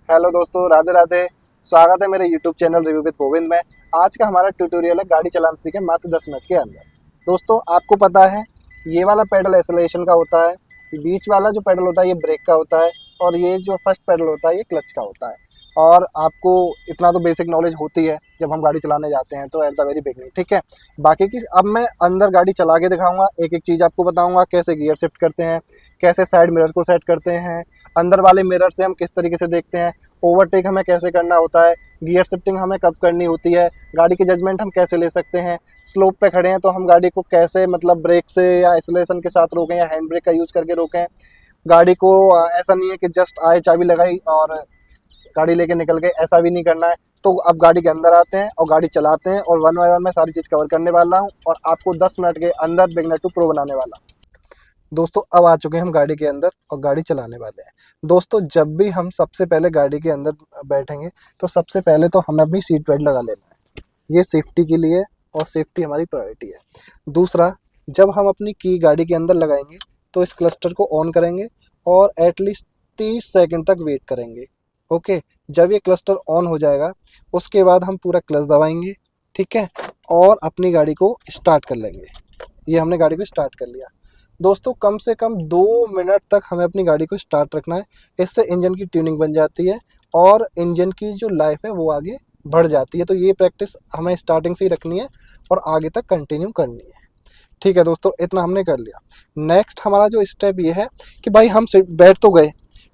Hello दोस्तों, राधे राधे। स्वागत है मेरे YouTube channel review with Govind में। आज का हमारा ट्यूटोरियल है गाड़ी चलाना सीखे मात्र 10 मिनट के अंदर। दोस्तों, आपको पता है ये वाला पेडल एक्सेलरेशन का होता है, बीच वाला जो पेडल होता है ये ब्रेक का होता है, और ये जो फर्स्ट पेडल होता है ये क्लच का होता है। और आपको इतना तो बेसिक नॉलेज होती है जब हम गाड़ी चलाने जाते हैं, तो एट द वेरी बिगनिंग, ठीक है। बाकी की अब मैं अंदर गाड़ी चला के दिखाऊंगा, एक एक चीज़ आपको बताऊंगा, कैसे गियर शिफ्ट करते हैं, कैसे साइड मिरर को सेट करते हैं, अंदर वाले मिरर से हम किस तरीके से देखते हैं, ओवरटेक हमें कैसे करना होता है, गियर शिफ्टिंग हमें कब करनी होती है, गाड़ी की जजमेंट हम कैसे ले सकते हैं, स्लोप पे खड़े हैं तो हम गाड़ी को कैसे मतलब ब्रेक से या एक्सेलरेशन के साथ रोकें या हैंड ब्रेक का यूज़ करके रोकें। गाड़ी को ऐसा नहीं है कि जस्ट आए चाबी लगाई और गाड़ी लेके निकल गए, ऐसा भी नहीं करना है। तो अब गाड़ी के अंदर आते हैं और गाड़ी चलाते हैं, और वन बाय वन मैं सारी चीज़ कवर करने वाला हूँ और आपको 10 मिनट के अंदर बिगनर टू प्रो बनाने वाला हूँ। दोस्तों, अब आ चुके हैं हम गाड़ी के अंदर और गाड़ी चलाने वाले हैं। दोस्तों, जब भी हम सबसे पहले गाड़ी के अंदर बैठेंगे तो सबसे पहले तो हमें अपनी सीट बेल्ट लगा लेना है, ये सेफ्टी के लिए, और सेफ्टी हमारी प्रायोरिटी है। दूसरा, जब हम अपनी की गाड़ी के अंदर लगाएंगे तो इस क्लस्टर को ऑन करेंगे और एटलीस्ट 30 सेकंड तक वेट करेंगे। ओके, जब ये क्लस्टर ऑन हो जाएगा उसके बाद हम पूरा क्लच दबाएंगे, ठीक है, और अपनी गाड़ी को स्टार्ट कर लेंगे। ये हमने गाड़ी को स्टार्ट कर लिया। दोस्तों, कम से कम 2 मिनट तक हमें अपनी गाड़ी को स्टार्ट रखना है। इससे इंजन की ट्यूनिंग बन जाती है और इंजन की जो लाइफ है वो आगे बढ़ जाती है। तो ये प्रैक्टिस हमें स्टार्टिंग से ही रखनी है और आगे तक कंटिन्यू करनी है। ठीक है दोस्तों, इतना हमने कर लिया। नेक्स्ट हमारा जो स्टेप ये है कि भाई हम बैठ तो गए,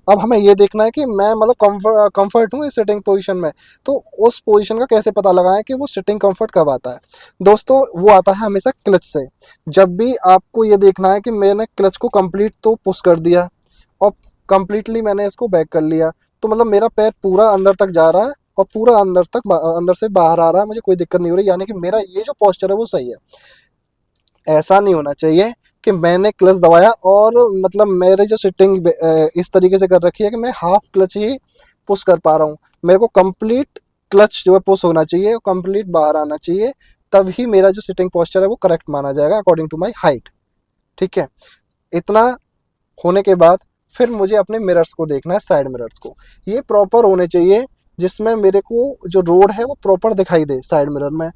अब हमें ये देखना है कि मैं मतलब कंफर्ट हूँ इस सिटिंग पोजीशन में। तो उस पोजीशन का कैसे पता लगाएं कि वो सिटिंग कंफर्ट कब आता है। दोस्तों, वो आता है हमेशा क्लच से। जब भी आपको ये देखना है कि मैंने क्लच को कंप्लीट तो पुश कर दिया और कंप्लीटली मैंने इसको बैक कर लिया, तो मतलब मेरा पैर पूरा अंदर तक जा रहा है और पूरा अंदर तक अंदर से बाहर आ रहा है, मुझे कोई दिक्कत नहीं हो रही, यानी कि मेरा ये जो पोस्चर है वो सही है। ऐसा नहीं होना चाहिए कि मैंने क्लच दबाया और मतलब मेरे जो सिटिंग इस तरीके से कर रखी है कि मैं हाफ क्लच ही पुश कर पा रहा हूँ। मेरे को कंप्लीट क्लच जो है पुश होना चाहिए, कंप्लीट बाहर आना चाहिए, तभी मेरा जो सिटिंग पोस्चर है वो करेक्ट माना जाएगा अकॉर्डिंग टू माई हाइट। ठीक है, इतना होने के बाद फिर मुझे अपने मिरर्स को देखना है, साइड मिरर्स को। ये प्रॉपर होने चाहिए जिसमें मेरे को जो रोड है वो प्रॉपर दिखाई दे। साइड मिरर में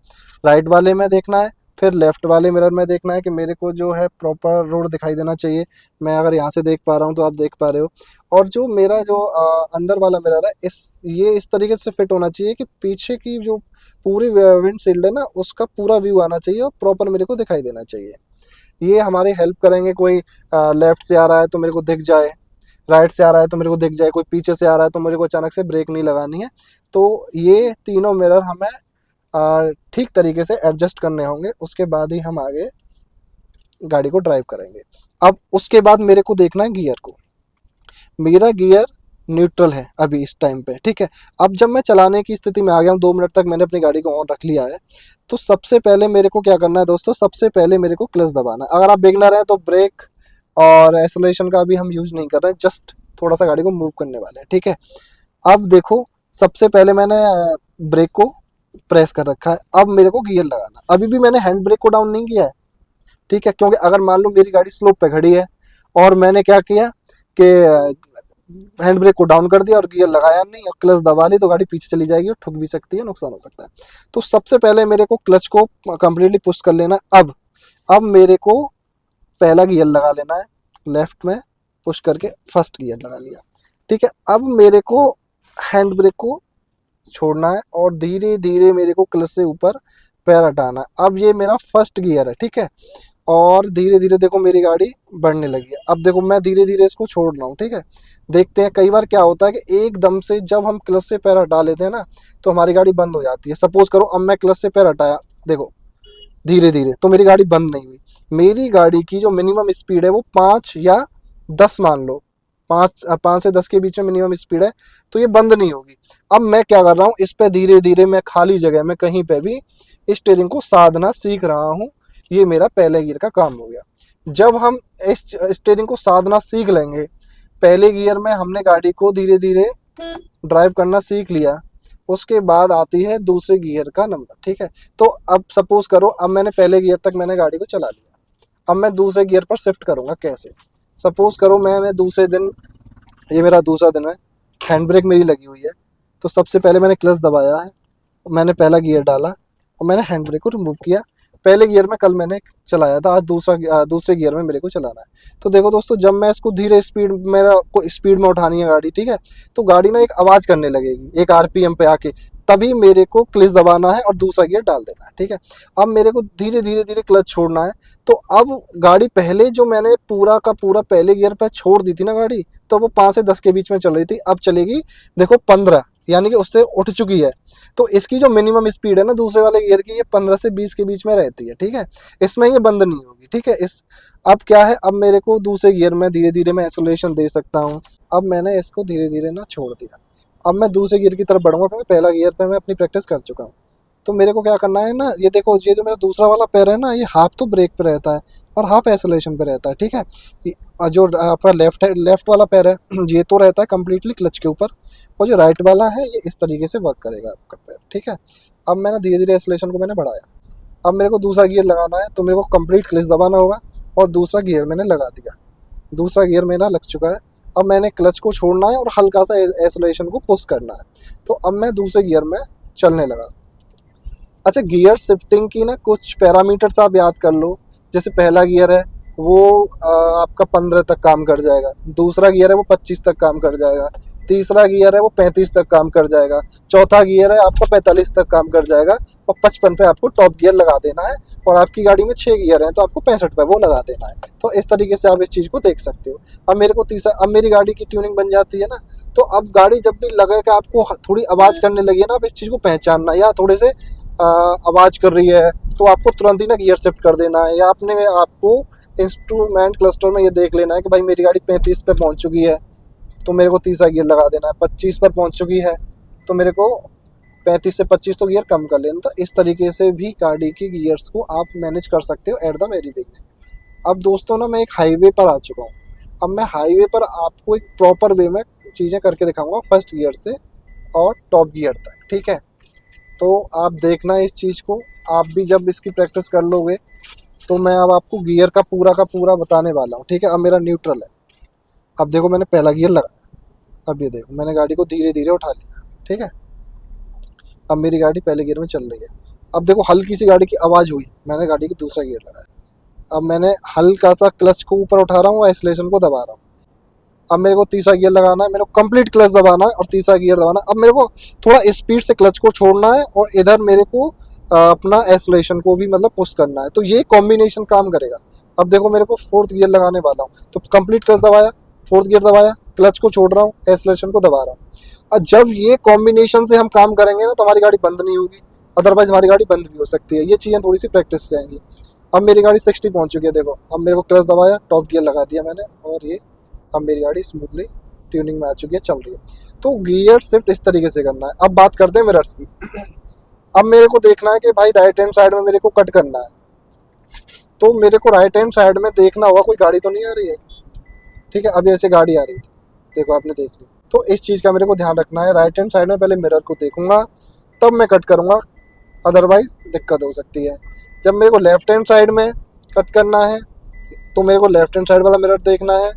राइट वाले में देखना है, फिर लेफ्ट वाले मिरर में देखना है कि मेरे को जो है प्रॉपर रोड दिखाई देना चाहिए। मैं अगर यहाँ से देख पा रहा हूँ तो आप देख पा रहे हो। और जो मेरा जो अंदर वाला मिरर है ये इस तरीके से फिट होना चाहिए कि पीछे की जो पूरी विंडशील्ड है ना उसका पूरा व्यू आना चाहिए और प्रॉपर मेरे को दिखाई देना चाहिए। ये हमारी हेल्प करेंगे। कोई लेफ्ट से आ रहा है तो मेरे को दिख जाए, राइट से आ रहा है तो मेरे को दिख जाए, कोई पीछे से आ रहा है तो मेरे को अचानक से ब्रेक नहीं लगानी है। तो ये तीनों मिरर हमें ठीक तरीके से एडजस्ट करने होंगे, उसके बाद ही हम आगे गाड़ी को ड्राइव करेंगे। अब उसके बाद मेरे को देखना है गियर को। मेरा गियर न्यूट्रल है अभी इस टाइम पे, ठीक है। अब जब मैं चलाने की स्थिति में आ गया हूँ, 2 मिनट तक मैंने अपनी गाड़ी को ऑन रख लिया है, तो सबसे पहले मेरे को क्या करना है दोस्तों, सबसे पहले मेरे को क्लच दबाना है। अगर आप बिगनर हैं तो ब्रेक और एक्सेलरेशन का भी हम यूज नहीं कर रहे हैं, जस्ट थोड़ा सा गाड़ी को मूव करने वाले हैं, ठीक है। अब देखो, सबसे पहले मैंने ब्रेक को प्रेस कर रखा है, अब मेरे को गियर लगाना। अभी भी मैंने हैंड ब्रेक को डाउन नहीं किया है, ठीक है, क्योंकि अगर मान लो मेरी गाड़ी स्लोप पे खड़ी है और मैंने क्या किया कि हैंड ब्रेक को डाउन कर दिया और गियर लगाया नहीं और क्लच दबा ली, तो गाड़ी पीछे चली जाएगी और ठुक भी सकती है, नुकसान हो सकता है। तो सबसे पहले मेरे को क्लच को कंप्लीटली पुश कर लेना। अब मेरे को पहला गियर लगा लेना है, लेफ्ट में पुश करके फर्स्ट गियर लगा लिया, ठीक है। अब मेरे को हैंड ब्रेक को छोड़ना है और धीरे धीरे मेरे को क्लच से ऊपर पैर हटाना है। अब ये मेरा फर्स्ट गियर है, ठीक है, और धीरे धीरे देखो मेरी गाड़ी बढ़ने लगी है। अब देखो मैं धीरे धीरे इसको छोड़ रहा हूँ, ठीक है। देखते हैं, कई बार क्या होता है कि एकदम से जब हम क्लच से पैर हटा लेते हैं ना तो हमारी गाड़ी बंद हो जाती है। सपोज करो अब मैं क्लच से पैर हटाया, देखो धीरे धीरे, तो मेरी गाड़ी बंद नहीं हुई। मेरी गाड़ी की जो मिनिमम स्पीड है वो 5 या 10 मान लो, 5 से 10 के बीच में मिनिमम स्पीड है, तो ये बंद नहीं होगी। अब मैं क्या कर रहा हूँ, इस पे धीरे धीरे मैं खाली जगह में कहीं पे भी स्टीयरिंग को साधना सीख रहा हूँ। ये मेरा पहले गियर का काम हो गया। जब हम इस स्टीयरिंग को साधना सीख लेंगे, पहले गियर में हमने गाड़ी को धीरे धीरे ड्राइव करना सीख लिया, उसके बाद आती है दूसरे गियर का नंबर, ठीक है। तो अब सपोज करो, अब मैंने पहले गियर तक मैंने गाड़ी को चला लिया, अब मैं दूसरे गियर पर शिफ्ट करूँगा। कैसे? सपोज करो मैंने दूसरे दिन, ये मेरा दूसरा दिन है, हैंड ब्रेक मेरी लगी हुई है। तो सबसे पहले मैंने क्लच दबाया है, मैंने पहला गियर डाला और मैंने हैंड ब्रेक को रिमूव किया। पहले गियर में कल मैंने चलाया था, आज दूसरे गियर में मेरे को चलाना है। तो देखो दोस्तों, जब मैं इसको धीरे स्पीड, मेरा को स्पीड में उठानी है गाड़ी, ठीक है, तो गाड़ी ना एक आवाज़ करने लगेगी एक आरपीएम पे आके, तभी मेरे को क्लच दबाना है और दूसरा गियर डाल देना है, ठीक है। अब मेरे को धीरे धीरे धीरे क्लच छोड़ना है। तो अब गाड़ी पहले जो मैंने पूरा का पूरा पहले गियर पे छोड़ दी थी ना गाड़ी, तो वो 5 से 10 के बीच में चल रही थी, अब चलेगी देखो 15, यानी कि उससे उठ चुकी है। तो इसकी जो मिनिमम स्पीड है ना दूसरे वाले गियर की, ये 15 से 20 के बीच में रहती है, ठीक है। इसमें ये बंद नहीं होगी, ठीक है। इस अब क्या है, अब मेरे को दूसरे गियर में धीरे धीरे मैं एक्सेलरेशन दे सकता हूँ। अब मैंने इसको धीरे धीरे ना छोड़ दिया। अब मैं दूसरे गियर की तरफ बढ़ूंगा, क्योंकि पहला गियर पे मैं अपनी प्रैक्टिस कर चुका हूँ। तो मेरे को क्या करना है ना, ये देखो, ये जो मेरा दूसरा वाला पैर है ना, ये हाफ तो ब्रेक पे रहता है और हाफ एक्सेलरेशन पे रहता है, ठीक है। जो आपका लेफ्ट वाला पैर है ये तो रहता है कम्प्लीटली क्लच के ऊपर, और जो राइट वाला है ये इस तरीके से वर्क करेगा आपका पैर, ठीक है। अब मैंने धीरे धीरे एक्सेलरेशन को मैंने बढ़ाया। अब मेरे को दूसरा गियर लगाना है, तो मेरे को कंप्लीट क्लच दबाना होगा और दूसरा गियर मैंने लगा दिया। दूसरा गियर मेरा लग चुका है। अब मैंने क्लच को छोड़ना है और हल्का सा एक्सेलरेशन को पुश करना है। तो अब मैं दूसरे गियर में चलने लगा। अच्छा, गियर शिफ्टिंग की ना कुछ पैरामीटर्स आप याद कर लो। जैसे पहला गियर है वो आपका 15 तक काम कर जाएगा, दूसरा गियर है वो 25 तक काम कर जाएगा, तीसरा गियर है वो 35 तक काम कर जाएगा, चौथा गियर है आपका 45 तक काम कर जाएगा, और 55 पे आपको टॉप गियर लगा देना है। और आपकी गाड़ी में 6 गियर हैं तो आपको 65 पे वो लगा देना है। तो इस तरीके से आप इस चीज़ को देख सकते हो। अब मेरे को अब मेरी गाड़ी की ट्यूनिंग बन जाती है ना, तो अब गाड़ी जब भी लगे कि आपको थोड़ी आवाज़ करने लगी है ना, आप इस चीज़ को पहचानना, या थोड़े से आवाज़ कर रही है तो आपको तुरंत ही ना गियर शिफ्ट कर देना है, या आपने आपको इंस्ट्रूमेंट क्लस्टर में ये देख लेना है कि भाई मेरी गाड़ी 35 पे पहुंच चुकी है तो मेरे को तीसरा गियर लगा देना है, 25 पर पहुंच चुकी है तो मेरे को 35 से 25 तो गियर कम कर लेना। तो इस तरीके से भी गाड़ी की गियर्स को आप मैनेज कर सकते हो एट द वेरी बिगिनिंग। अब दोस्तों ना, मैं एक हाईवे पर आ चुका हूँ। अब मैं हाईवे पर आपको एक प्रॉपर वे में चीज़ें करके दिखाऊंगा, फर्स्ट गियर से और टॉप गियर तक, ठीक है। तो आप देखना इस चीज़ को, आप भी जब इसकी प्रैक्टिस कर लोगे तो मैं अब आपको गियर का पूरा बताने वाला हूँ, ठीक है। अब मेरा न्यूट्रल है। अब देखो, मैंने पहला गियर लगाया, अब ये देखो मैंने गाड़ी को धीरे धीरे उठा लिया, ठीक है। अब मेरी गाड़ी पहले गियर में चल रही है। अब देखो, हल्की सी गाड़ी की आवाज़ हुई, मैंने गाड़ी की दूसरा गियर लगाया। अब मैंने हल्का सा क्लच को ऊपर उठा रहा हूँ और एक्सीलरेशन को दबा रहा हूँ। अब मेरे को तीसरा गियर लगाना है, मेरे को कंप्लीट क्लच दबाना है और तीसरा गियर दबाना है। अब मेरे को थोड़ा स्पीड से क्लच को छोड़ना है और इधर मेरे को अपना एक्सेलरेशन को भी मतलब पुश करना है। तो ये कॉम्बिनेशन काम करेगा। अब देखो, मेरे को फोर्थ गियर लगाने वाला हूँ, तो कंप्लीट क्लच दबाया, फोर्थ गियर दबाया, क्लच को छोड़ रहा हूँ, एक्सेलरेशन को दबा रहा हूँ। और जब ये कॉम्बिनेशन से हम काम करेंगे ना, तो हमारी गाड़ी बंद नहीं होगी, अदरवाइज हमारी गाड़ी बंद भी हो सकती है। ये चीज़ें थोड़ी सी प्रैक्टिस से आएंगी। अब मेरी गाड़ी 60 पहुँच चुकी है, देखो अब मेरे को क्लच दबाया, टॉप गियर लगा दिया मैंने, और ये अब मेरी गाड़ी स्मूथली ट्यूनिंग में आ चुकी है, चल रही है। तो गियर शिफ्ट इस तरीके से करना है। अब बात करते हैं मिरर्स की। अब मेरे को देखना है कि भाई राइट हैंड साइड में मेरे को कट करना है, तो मेरे को राइट हैंड साइड में देखना होगा कोई गाड़ी तो नहीं आ रही है, ठीक है। अभी ऐसे गाड़ी आ रही थी, देखो आपने देख ली, तो इस चीज़ का मेरे को ध्यान रखना है। राइट हैंड साइड में पहले मिरर को देखूंगा तब मैं कट करूँगा, अदरवाइज दिक्कत हो सकती है। जब मेरे को लेफ्ट हैंड साइड में कट करना है तो मेरे को लेफ्ट हैंड साइड वाला मिरर देखना है,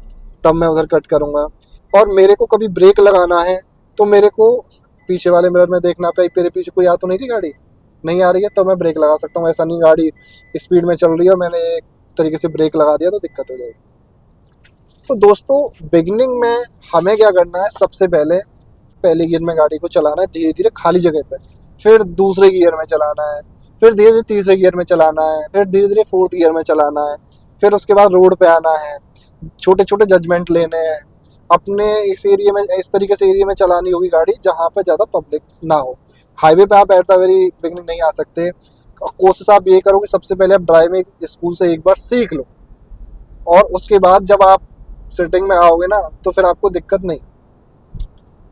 तब मैं उधर कट करूँगा। और मेरे को कभी ब्रेक लगाना है तो मेरे को पीछे वाले मिरर में देखना पे मेरे पीछे कोई आ तो नहीं रही, गाड़ी नहीं आ रही है तो मैं ब्रेक लगा सकता हूँ। ऐसा नहीं गाड़ी स्पीड में चल रही है और मैंने एक तरीके से ब्रेक लगा दिया तो दिक्कत हो जाएगी। तो दोस्तों, बिगिनिंग में हमें क्या करना है, सबसे पहले गियर में गाड़ी को चलाना है धीरे धीरे खाली जगह पे, फिर दूसरे गियर में चलाना है, फिर धीरे धीरे तीसरे गियर में चलाना है, फिर धीरे धीरे फोर्थ गियर में चलाना है, फिर उसके बाद रोड पे आना है, छोटे छोटे जजमेंट लेने हैं। अपने इस एरिया में, इस तरीके से एरिया में चलानी होगी गाड़ी जहाँ पे ज़्यादा पब्लिक ना हो। हाईवे पे आप एट द वेरी बिगिनिंग नहीं आ सकते। कोशिश आप ये करो कि सबसे पहले आप ड्राइविंग स्कूल से एक बार सीख लो, और उसके बाद जब आप सेटिंग में आओगे ना तो फिर आपको दिक्कत नहीं।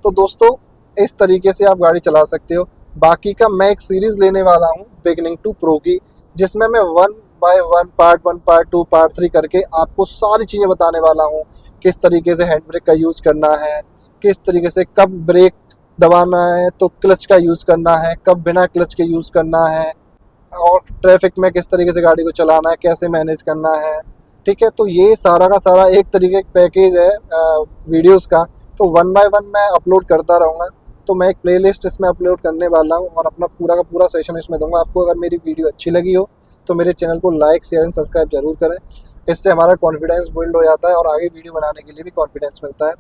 तो दोस्तों, इस तरीके से आप गाड़ी चला सकते हो। बाकी का मैं एक सीरीज़ लेने वाला हूँ बिगिनिंग टू प्रो की, जिसमें मैं 1 बाय 1 पार्ट 1 पार्ट 2 पार्ट 3 करके आपको सारी चीज़ें बताने वाला हूँ। किस तरीके से हैंड ब्रेक का यूज़ करना है, किस तरीके से कब ब्रेक दबाना है तो क्लच का यूज़ करना है, कब बिना क्लच के यूज़ करना है, और ट्रैफिक में किस तरीके से गाड़ी को चलाना है, कैसे मैनेज करना है, ठीक है। तो ये सारा का सारा एक तरीके का पैकेज है वीडियोस का। तो वन बाय वन मैं अपलोड करता रहूँगा। तो मैं एक प्लेलिस्ट इसमें अपलोड करने वाला हूँ और अपना पूरा का पूरा सेशन इसमें दूंगा। आपको अगर मेरी वीडियो अच्छी लगी हो तो मेरे चैनल को लाइक शेयर एंड सब्सक्राइब जरूर करें। इससे हमारा कॉन्फिडेंस बिल्ड हो जाता है और आगे वीडियो बनाने के लिए भी कॉन्फिडेंस मिलता है।